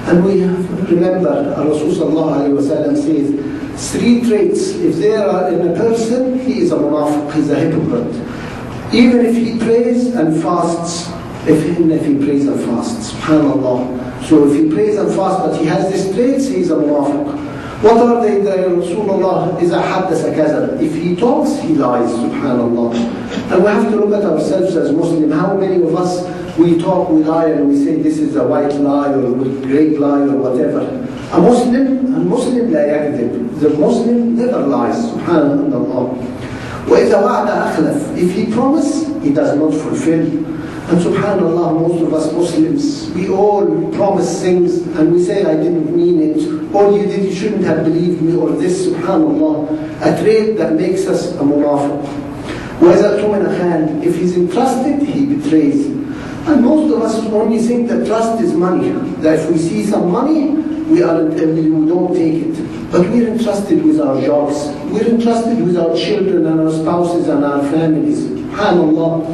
And we remember Rasul sallallahu alayhi wa sallam says, 3 traits, if they are in a person, he is a munafiq, he is a hypocrite. Even if he prays and fasts, if he prays and fasts, subhanallah. So if he prays and fasts but he has these traits, he is a munafiq. What are they? Rasulullah is a haddasa kazab. If he talks, he lies, subhanallah. And we have to look at ourselves as Muslim. How many of us, we talk, we lie, and we say this is a white lie or a great lie or whatever. A Muslim لا يكذب. The Muslim never lies, subhanallah. وإذا وعد أخلف. If he promises, he does not fulfill. And subhanallah, most of us Muslims, we all promise things and we say, I didn't mean it, or you shouldn't have believed me, or this, subhanallah, a trait that makes us a munafiq. وإذا اؤتمن خان. If he's entrusted, he betrays. And most of us only think that trust is money, that if we see some money, we don't take it. But we're entrusted with our jobs, we're entrusted with our children and our spouses and our families. SubhanAllah.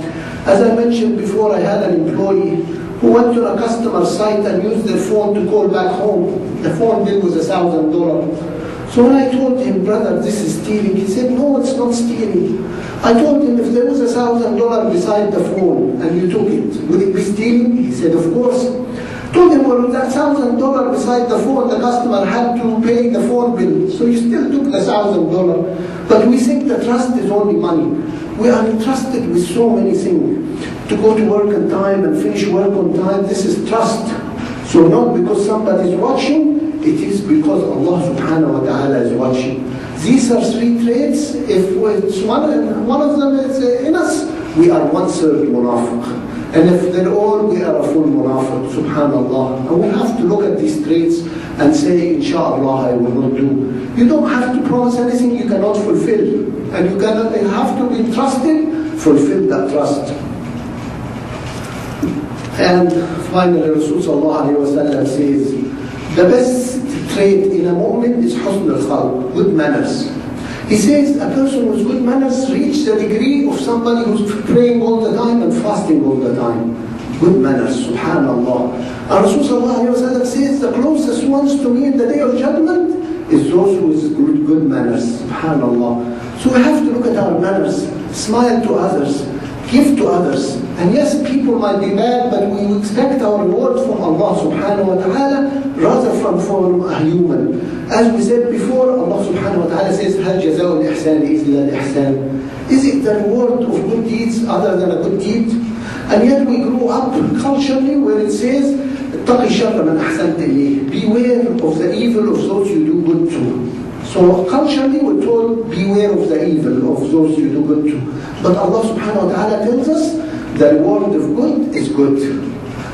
As I mentioned before, I had an employee who went to a customer site and used their phone to call back home. The phone bill was $1,000. So when I told him, brother, this is stealing, he said, no, it's not stealing. I told him, if there was $1,000 beside the phone and you took it, would it be stealing? He said, of course. Told him, well, that $1,000 beside the phone, the customer had to pay the phone bill, so you still took the $1,000. But we think the trust is only money. We are entrusted with so many things. To go to work on time and finish work on time, this is trust. So not because somebody is watching, it is because Allah subhanahu wa ta'ala is watching. These are 3 traits. If it's one of them is in us, we are 1/3 munafiq. And if they're all, we are a full munafiq, subhanallah. And we have to look at these traits and say, inshallah, I will not do. You don't have to promise anything you cannot fulfill. And you have to be trusted, fulfill that trust. And finally, Rasulullah says, the best trait in a mu'min is husn al-khalq, good manners. He says a person with good manners reaches the degree of somebody who's praying all the time and fasting all the time. Good manners, subhanallah. And Rasulullah says the closest ones to me in the day of judgment is those with good manners, subhanallah. So we have to look at our manners, smile to others, give to others. And yes, people might be bad, but we expect our reward from Allah subhanahu wa ta'ala rather from a human. As we said before, Allah subhanahu wa ta'ala says, هَلْ جَزَاءُ الْإِحْسَانِ إِلَّا الْإِحْسَانِ. Is it the reward of good deeds other than a good deed? And yet we grew up culturally where it says, اتَّقِ شَرَّ مَنْ أَحْسَنْتَ إِلَيْهِ. Beware of the evil of those you do good to. So culturally we're told, beware of the evil of those you do good to. But Allah subhanahu wa ta'ala tells us, the reward of good is good.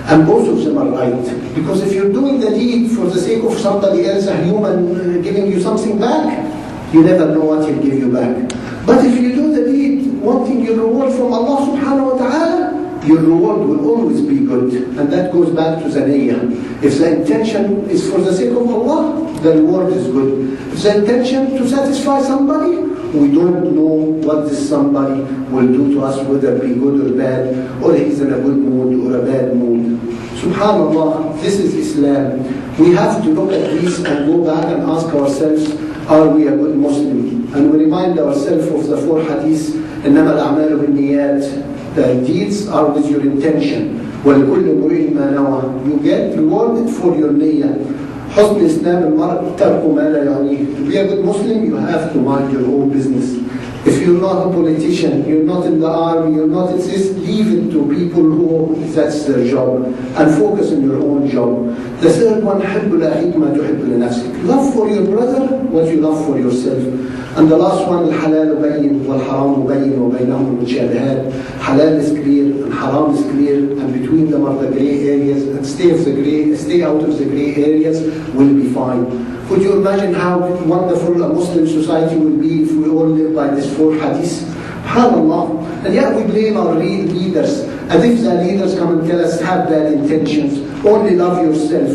And both of them are right. Because if you're doing the deed for the sake of somebody else, a human giving you something back, you never know what he'll give you back. But if you do the deed wanting your reward from Allah subhanahu wa ta'ala, your reward will always be good. And that goes back to the niyyah. If the intention is for the sake of Allah, the reward is good. If the intention to satisfy somebody, we don't know what this somebody will do to us, whether it be good or bad, or he's in a good mood or a bad mood. Subhanallah, this is Islam. We have to look at this and go back and ask ourselves, are we a good Muslim? And we remind ourselves of the 4 hadiths, إِنَّمَا الْأَعْمَالُ بِالنِّيَّاتِ. The deeds are with your intention. وَلْكُلُّ مُرِئٍ مَا نَوَى. You get rewarded for your niyyah. حسن إسلام المرء ترك ما لا يعنيه. To be a good Muslim, you have to mind your own business. If you're not a politician, you're not in the army, you're not in this, leave it to people who that's their job and focus on your own job. The third one, حب لأخيك ما تحب لنفسك. Love for your brother what you love for yourself. And the last one, الحلال بين والحرام بين وبينهم متشابهات. Halal is clear and haram is clear, and between them are the grey areas, and stay out of the grey areas will be fine. Could you imagine how wonderful a Muslim society will be if we all live by these 4 hadiths? SubhanAllah. And yet we blame our leaders, as if the leaders come and tell us, have bad intentions, only love yourself.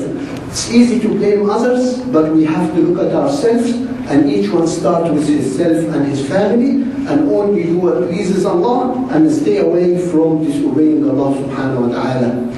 It's easy to blame others, but we have to look at ourselves, and each one start with himself and his family, and only do what pleases Allah, and stay away from disobeying Allah subhanahu wa ta'ala.